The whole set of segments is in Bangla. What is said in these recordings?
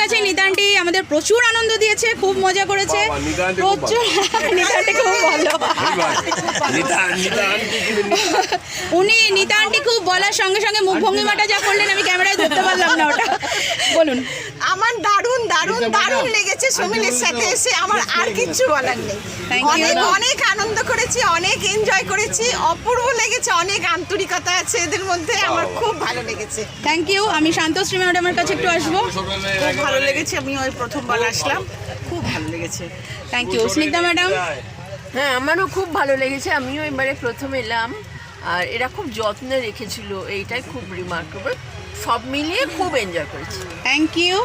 আছে নিতান্টি আমাদের প্রচুর আনন্দ দিয়েছে, খুব মজা করেছে, প্রচুর। নিতান্টি খুব ভালো, উনি নিতান্টি খুব বলার সঙ্গে সঙ্গে মুখ ভঙ্গিমাটা যা করলেন আমি ক্যামেরায় ধরতে পারলাম না ওটা। বলুন। আমার দারুণ দারুণ দারুণ লেগেছে সুমিলের সাথে এসে, আমার আর কিচ্ছু বলার নেই। অনেক অনেক আনন্দ করেছি, অনেক এনজয় করেছি, অপূর্ব লেগেছে, অনেক আন্তরিকতা আছে এদের মধ্যে, আমার খুব ভালো লেগেছে। Thank you. আমি শান্তশ্রী ম্যাডামের কাছে একটু আসবো। খুব ভালো লেগেছে, আমি ওই প্রথমবার আসলাম, খুব ভালো লেগেছে। Thank you. স্নিগ্ধা ম্যাডাম। হ্যাঁ, আমারও খুব ভালো লেগেছে, আমিও এবারে প্রথম এলাম, আর এরা খুব যত্নে রেখেছিল, এইটাই খুব রিমার্কেবল। সব মিলিয়ে খুব এনজয় করেছি। Thank you.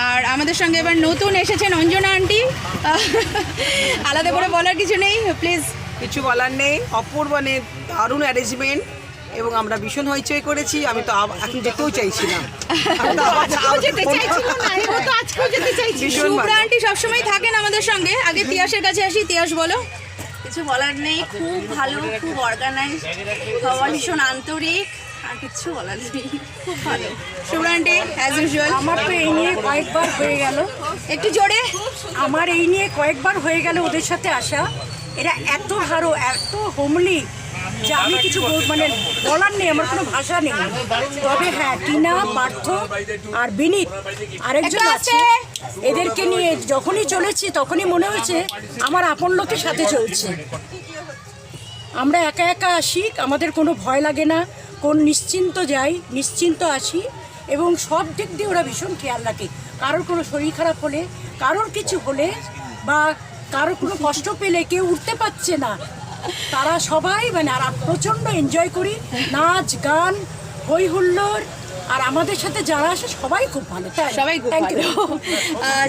আর আমাদের সঙ্গে এবার নতুন এসেছেন অঞ্জনা আন্টি, আলাদা করে বলার কিছু নেই, প্লিজ। কিছু বলার নেই, অপূর্ব দারুণ অ্যারেঞ্জমেন্ট, এবং আমরা ভীষণ হইচই করেছি। আমি তো এখন যেতেও চাইছিলাম, শুভ্রা আন্টি সবসময় থাকেন আমাদের সঙ্গে। আগে তিয়াসের কাছে আসি, তিয়াস বলো। কিছু বলার নেই, খুব ভালো, খুব অর্গানাইজড, সবাই ভীষণ আন্তরিক, আর কিছু বলার নেই, খুব ভালো। Shubhra aunty as usual. আমার তো এই নিয়ে কয়েকবার হয়ে গেল, একটু জোরে। আমার এই নিয়ে কয়েকবার হয়ে গেল ওদের সাথে আসা। এরা এত ভালো, এত হোমলি যে আমি কিছু মানে বলার নেই, আমার কোনো ভাষা নেই। তবে হ্যাঁ, টিনা, পার্থ আর বিনীত আরেকজন আছে, এদেরকে নিয়ে যখনই চলেছি তখনই মনে হয়েছে আমার আপন লোকের সাথে চলছে। আমরা একা একা আসি, আমাদের কোনো ভয় লাগে না, কোন নিশ্চিন্ত যাই, নিশ্চিন্ত আসি, এবং সব দিক দিয়ে ওরা ভীষণ খেয়াল রাখে। কারোর কোনো শরীর খারাপ হলে, কারোর কিছু হলে, বা কারোর কোনো কষ্ট পেলে, কেউ উঠতে পারছে না, তারা সবাই মানে, আর প্রচণ্ড এনজয় করি, নাচ গান হই হুল্লোড়, আর আমাদের সাথে যারা আসে সবাই খুব ভালো। সবাই খুব ভালো।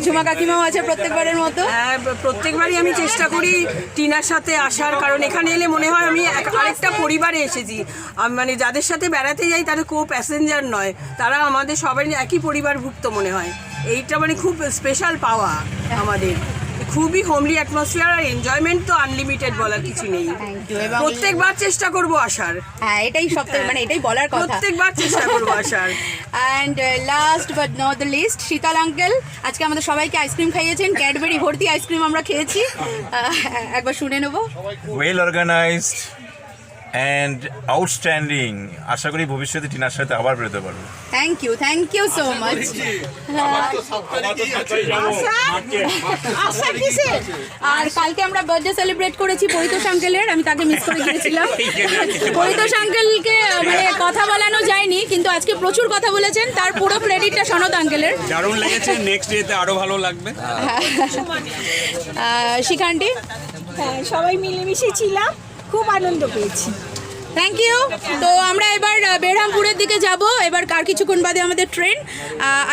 ঝুমা কাকিমাও আছে প্রত্যেকবারের মতো। হ্যাঁ, প্রত্যেকবারই আমি চেষ্টা করি টিনার সাথে আসার, কারণ এখানে এলে মনে হয় আমি আরেকটা পরিবারে এসেছি। মানে যাদের সাথে বেড়াতে যাই তারা কো প্যাসেঞ্জার নয়, তারা আমাদের সবাই একই পরিবারভুক্ত মনে হয়। এইটা মানে খুব স্পেশাল পাওয়া আমাদের। খুবই হোমলি অ্যাটমসফিয়ার, আর এনজয়মেন্ট তো আনলিমিটেড, বলার কিছু নেই। প্রত্যেকবার চেষ্টা করব আসার। হ্যাঁ, এটাই সবথেকে মানে এটাই বলার কথা, প্রত্যেকবার চেষ্টা করব আসার। And last but not the least, Sheetal uncle আজকে আমাদের সবাইকে আইসক্রিম খাইয়েছেন, ক্যাডবেরি ভর্তি আইসক্রিম আমরা খেয়েছি। একবার শুনে নেব। Well organized and outstanding. আশা করি ভবিষ্যতে টিনার সাথে আবার বেরোতে পারবো। Thank you so much. আর কালকে আমরা বার্থডে সেলিব্রেট করেছি পরিতোষ আঙ্কেলের, আমি তাকে মিস করে গিয়েছিলাম। পরিতোষ আঙ্কেলকে মানে কথা বলানো যায়নি, কিন্তু আজকে প্রচুর কথা বলেছেন, তার পুরো ক্রেডিটটা সনদ আঙ্কেলের। দারুণ লেগেছে, নেক্সট ডেতে আরো ভালো লাগবে। শিখান্টি। হ্যাঁ, সবাই মিলেমিশে ছিলাম, খুব আনন্দ পেয়েছি। Thank you. তো আমরা এবার বেরহামপুরের দিকে যাব, এবার কার কিছুক্ষণ বাদে আমাদের ট্রেন।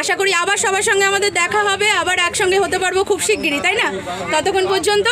আশা করি আবার সবার সঙ্গে আমাদের দেখা হবে, আবার একসঙ্গে হতে পারবো খুব শিগগিরই, তাই না? ততক্ষণ পর্যন্ত